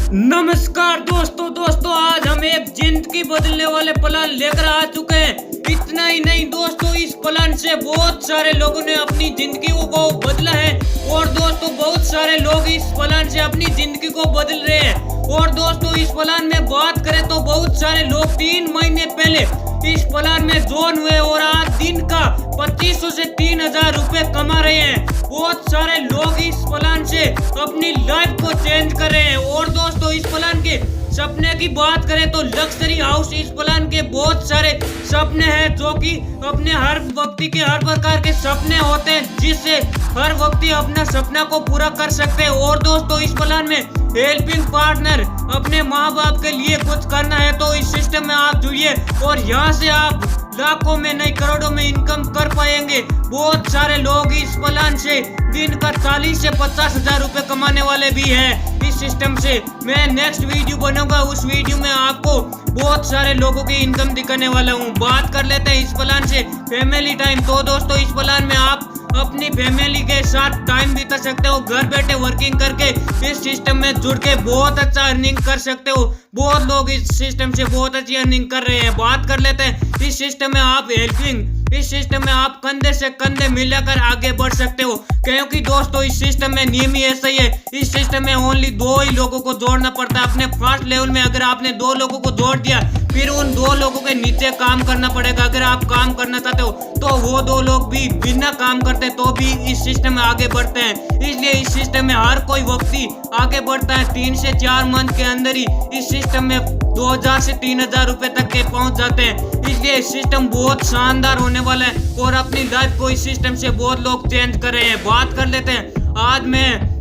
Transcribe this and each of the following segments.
नमस्कार दोस्तों आज हम एक जिंदगी बदलने वाले प्लान लेकर आ चुके हैं। इतना ही नहीं दोस्तों, इस प्लान से बहुत सारे लोगों ने अपनी जिंदगी को बदला है और दोस्तों बहुत सारे लोग इस प्लान से अपनी जिंदगी को बदल रहे हैं। और दोस्तों इस प्लान में बात करें तो बहुत सारे लोग 3 महीने पहले इस प्लान में ज्वाइन हुए और आज दिन का 2500 से 3000 रुपए कमा रहे हैं। बहुत सारे लोग इस प्लान से अपनी लाइफ को चेंज कर रहे हैं। और दोस्तों इस प्लान के सपने की बात करें तो लग्जरी हाउस इस प्लान के बहुत सारे सपने हैं, जो कि अपने हर व्यक्ति के हर प्रकार के सपने होते हैं, जिससे हर व्यक्ति अपना सपना को पूरा कर सकते हैं। और दोस्तों इस प्लान में हेल्पिंग पार्टनर अपने माँ बाप के लिए कुछ करना है तो इस सिस्टम में आप जुड़िए और यहाँ से आप लाखों में नहीं करोड़ों में इनकम कर पाएंगे। बहुत सारे लोग इस प्लान से दिन का 40 से 50 हजार रुपए कमाने वाले भी हैं। इस सिस्टम से मैं नेक्स्ट वीडियो बनाऊंगा, उस वीडियो में आपको बहुत सारे लोगों की इनकम दिखाने वाला हूँ। बात कर लेते हैं इस प्लान से फैमिली टाइम। तो दोस्तों इस प्लान में आप अपनी फैमिली के साथ टाइम बिता सकते हो, घर बैठे वर्किंग करके इस सिस्टम में जुड़ के बहुत अच्छा अर्निंग कर सकते हो। बहुत लोग इस सिस्टम से बहुत अच्छी अर्निंग कर रहे हैं। बात कर लेते हैं इस सिस्टम में आप इस सिस्टम में आप कंधे से कंधे मिलाकर आगे बढ़ सकते हो, क्योंकि दोस्तों इस सिस्टम में नियम ही ऐसा ही है। इस सिस्टम में ओनली 2 ही लोगों को जोड़ना पड़ता है। अपने फर्स्ट लेवल में अगर आपने 2 लोगों को जोड़ दिया, फिर उन 2 लोगों के नीचे काम करना पड़ेगा। अगर आप काम करना चाहते हो तो वो 2 लोग भी बिना काम करते तो भी इस सिस्टम में आगे बढ़ते हैं। इसलिए इस सिस्टम में हर कोई व्यक्ति आगे बढ़ता है। 3 से 4 मंथ के अंदर ही इस सिस्टम में 2000 से 3000 रुपए तक के पहुंच जाते हैं। इसलिए सिस्टम बहुत शानदार होने वाला है और अपनी लाइफ को इस सिस्टम से बहुत लोग चेंज कर रहे हैं। बात कर लेते हैं, आज मैं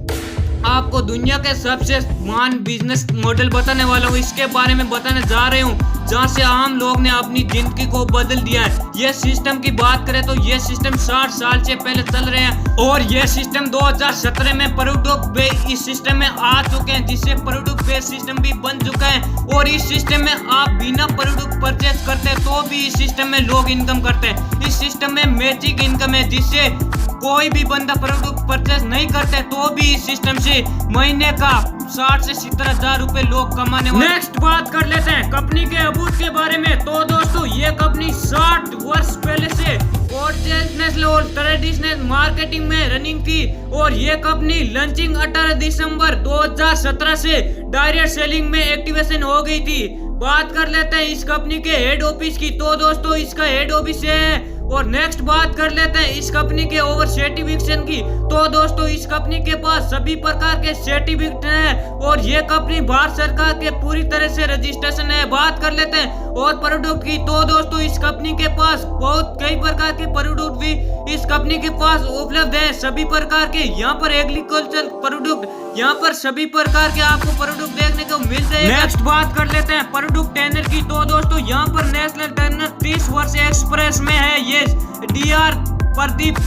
आपको दुनिया के सबसे महान बिजनेस मॉडल बताने वाला हूँ। इसके बारे में बताने जा रहे हूँ जहाँ से आम लोग ने अपनी जिंदगी को बदल दिया है। ये सिस्टम की बात करें तो ये सिस्टम 60 साल से पहले चल रहे हैं और ये सिस्टम 2017 में प्रोडक्ट बेस्ड इस सिस्टम में आ चुके हैं, जिससे प्रोडक्ट बेस्ड सिस्टम भी बन चुका है। और इस सिस्टम में आप बिना प्रोडक्ट परचेज करते हैं तो भी इस सिस्टम में लोग इनकम करते हैं। इस सिस्टम में मैजिक इनकम है, जिससे कोई भी बंदा प्रोडक्ट परचेज नहीं करते तो भी इस सिस्टम से महीने का 60 से 70 हजार रुपए लोग कमाने वाले। नेक्स्ट बात कर लेते हैं कंपनी के अबूत के बारे में। तो दोस्तों ये कंपनी 60 वर्ष पहले से और ट्रेडिशनल मार्केटिंग में रनिंग थी और ये कंपनी लॉन्चिंग 18 दिसंबर 2017 से डायरेक्ट सेलिंग में एक्टिवेशन हो गई थी। बात कर लेते हैं इस कंपनी के हेड ऑफिस की। तो दोस्तों इसका हेड ऑफिस है। और नेक्स्ट बात कर लेते हैं इस कंपनी के ओवर सर्टिफिकेशन की। तो दोस्तों इस कंपनी के पास सभी प्रकार के सर्टिफिकेट हैं और ये कंपनी भारत सरकार के पूरी तरह से रजिस्ट्रेशन है। बात कर लेते हैं और प्रोडक्ट की। तो दोस्तों इस कंपनी के पास बहुत कई प्रकार के प्रोडक्ट भी इस कंपनी के पास उपलब्ध है। सभी प्रकार के यहाँ पर एग्रीकल्चर प्रोडक्ट, यहाँ पर सभी प्रकार के आपको प्रोडक्ट देखने को मिल जाएगा। नेक्स्ट बात कर लेते हैं प्रोडक्ट ट्रेनर की। तो दोस्तों यहाँ पर नेशनल ट्रेनर 30 वर्ष एक्सप्रेस में है, ये DR प्रदीप।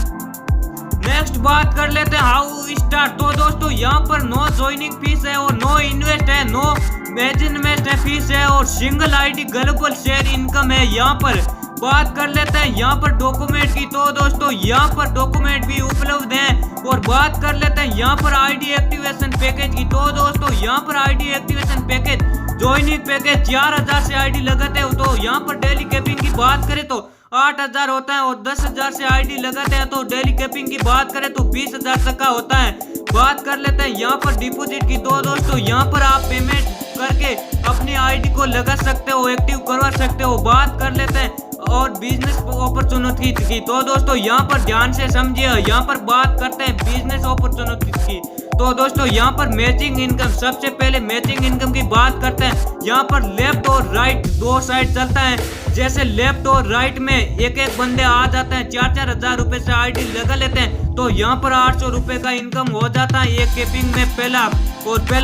नेक्स्ट बात कर लेते हैं हाउ स्टार्ट। तो दोस्तों यहाँ पर नो ज्वाइनिंग फीस है और नो इन्वेस्ट है, नो मैनेजमेंट फीस है और single ID global share income है। यहाँ पर बात कर लेते हैं यहाँ पर डॉक्यूमेंट की। तो दोस्तों यहाँ पर डॉक्यूमेंट भी उपलब्ध हैं। और बात कर लेते हैं यहाँ पर ID एक्टिवेशन पैकेज की। तो दोस्तों यहाँ पर ID activation package joining package 4000 से ID लगाते हो तो यहाँ पर डेली कैपिंग की बात करें तो 8000 होता है और 10,000 से ID लगाते हैं तो डेली कैपिंग की बात करें तो 20,000 तक का होता है। बात कर लेते हैं यहाँ पर डिपॉजिट की। तो दोस्तों यहाँ पर आप पेमेंट करके अपनी ID को लगा सकते हो, एक्टिव करवा सकते हो। बात कर लेते हैं और बिजनेस अपॉर्चुनिटी की। तो दोस्तों यहाँ पर ध्यान से समझिए, यहाँ पर बात करते हैं बिजनेस अपॉर्चुनिटी की। तो दोस्तों यहाँ पर मैचिंग इनकम, सबसे पहले मैचिंग इनकम की बात करते हैं। यहाँ पर लेफ्ट और राइट 2 साइड चलता है। जैसे लेफ्ट और राइट में एक बंदे आ जाते हैं, 4-4 हजार रुपए से ID लगा लेते हैं तो यहाँ पर 800 रुपए का इनकम हो जाता है। एक कैपिंग में पहला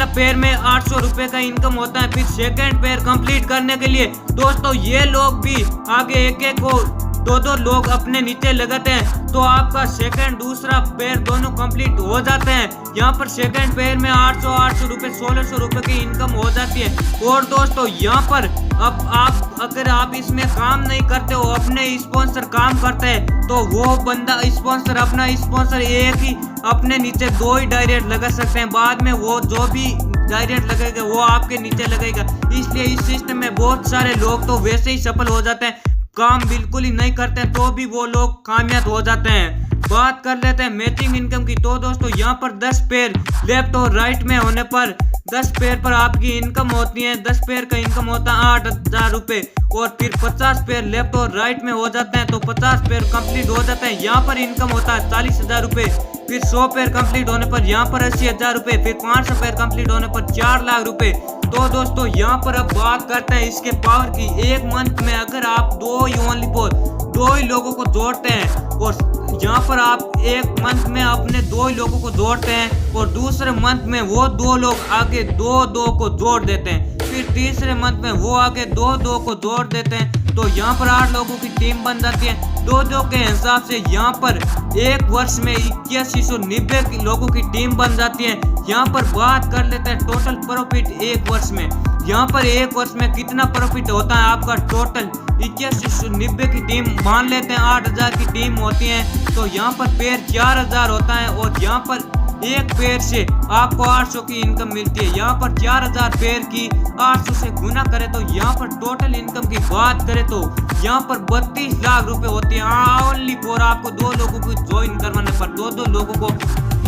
पैर में 800 रुपए का इनकम होता है। फिर सेकंड पैर कंप्लीट करने के लिए दोस्तों ये लोग भी आगे एक को दो लोग अपने नीचे लगाते हैं तो आपका सेकंड दूसरा पेयर दोनों कंप्लीट हो जाते हैं। यहाँ पर सेकंड पेयर में 800 रुपए 1600 रुपए की इनकम हो जाती है। और दोस्तों यहाँ पर अब अगर आप इसमें काम नहीं करते हो, अपने स्पॉन्सर काम करते हैं, तो वो बंदा स्पॉन्सर अपना स्पॉन्सर एक ही अपने नीचे 2 ही डायरेक्ट लगा सकते हैं। बाद में वो जो भी डायरेक्ट लगेगा वो आपके नीचे लगेगा। इसलिए इस सिस्टम में बहुत सारे लोग तो वैसे ही सफल हो जाते हैं, काम बिल्कुल ही नहीं करते हैं तो भी वो लोग कामयाब हो जाते हैं। बात कर लेते हैं मैचिंग इनकम की। तो दोस्तों यहाँ पर 10 पेयर लेफ्ट और राइट में होने पर 10 पेयर पर आपकी इनकम होती है, 10 पेयर का इनकम होता है 8000 रुपए। और फिर 50 पेयर लेफ्ट और राइट में हो जाते हैं तो 50 पेयर कंप्लीट हो जाते हैं, यहाँ पर इनकम होता है 40,000 रुपए। फिर 100 पेयर कंप्लीट होने पर यहाँ पर 80,000 रुपए। फिर 500 पेयर कंप्लीट होने पर 4 लाख रुपए। तो दोस्तों यहाँ पर अब बात करते हैं इसके पावर की। एक मंथ में अगर आप दो ही लोगों को जोड़ते हैं और यहाँ पर आप एक मंथ में अपने 2 ही लोगों को जोड़ते हैं और दूसरे मंथ में वो 2 लोग आगे 2 को जोड़ देते हैं, फिर तीसरे मंथ में वो आगे 2 को जोड़ देते हैं, तो यहाँ पर 8 लोगों की टीम बन जाती है। 2 के हिसाब से यहाँ पर एक वर्ष में 8190 लोगों की टीम बन जाती है। यहाँ पर बात कर लेते हैं टोटल प्रॉफिट एक वर्ष में। यहाँ पर एक वर्ष में कितना प्रॉफिट होता है आपका टोटल 8190 की टीम मान लेते हैं 8000 की टीम होती है, तो यहाँ पर पेयर 4000 होता है और यहाँ पर एक पेयर से आपको 800 की इनकम मिलती है। यहाँ पर 4000 पेयर की 800 से गुना करें तो यहाँ पर टोटल इनकम की बात करें तो यहाँ पर 32 लाख रुपए होती है ओनली फॉर आपको 2 लोगों को ज्वाइन करवाने पर। 2 लोगों को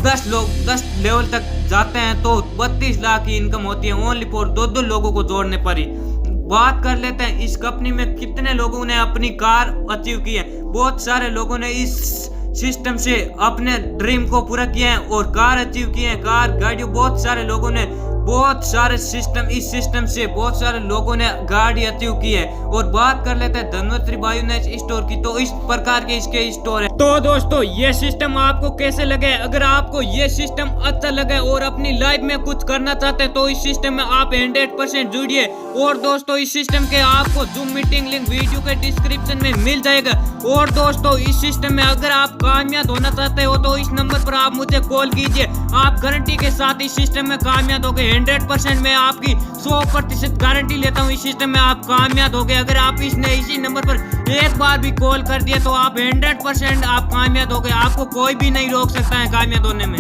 10 लेवल तक जाते हैं तो 32 लाख की इनकम होती है ओनली फॉर 2 लोगों को जोड़ने पर ही। बात कर लेते हैं इस कंपनी में कितने लोगों ने अपनी कार अचीव की है। बहुत सारे लोगों ने इस सिस्टम से अपने ड्रीम को पूरा किया है और कार अचीव किए हैं, कार गाड़ियों बहुत सारे लोगों ने बहुत सारे इस सिस्टम से बहुत सारे लोगों ने गाड़ी अचीव की है। और बात कर लेते हैं धनवंतरी बायोनेस स्टोर की, तो इस प्रकार के इसके स्टोर है। तो दोस्तों ये सिस्टम आपको कैसे लगे? अगर आपको ये सिस्टम अच्छा लगे और अपनी लाइफ में कुछ करना चाहते हैं तो इस सिस्टम में आप 100% जुड़िए। और दोस्तों इस सिस्टम के आपको जूम मीटिंग लिंक वीडियो के डिस्क्रिप्शन में मिल जाएगा। और दोस्तों इस सिस्टम में अगर आप कामयाब होना चाहते हो तो इस नंबर पर आप मुझे कॉल कीजिए, आप गारंटी के साथ इस सिस्टम में कामयाब हो गए। 100% मैं आपकी 100% गारंटी लेता हूँ इस सिस्टम में आप कामयाब हो गए। अगर आप इसी नंबर पर एक बार भी कॉल कर दिया तो आप 100% आप कामयाब हो गए, आपको कोई भी नहीं रोक सकता है कामयाब होने में।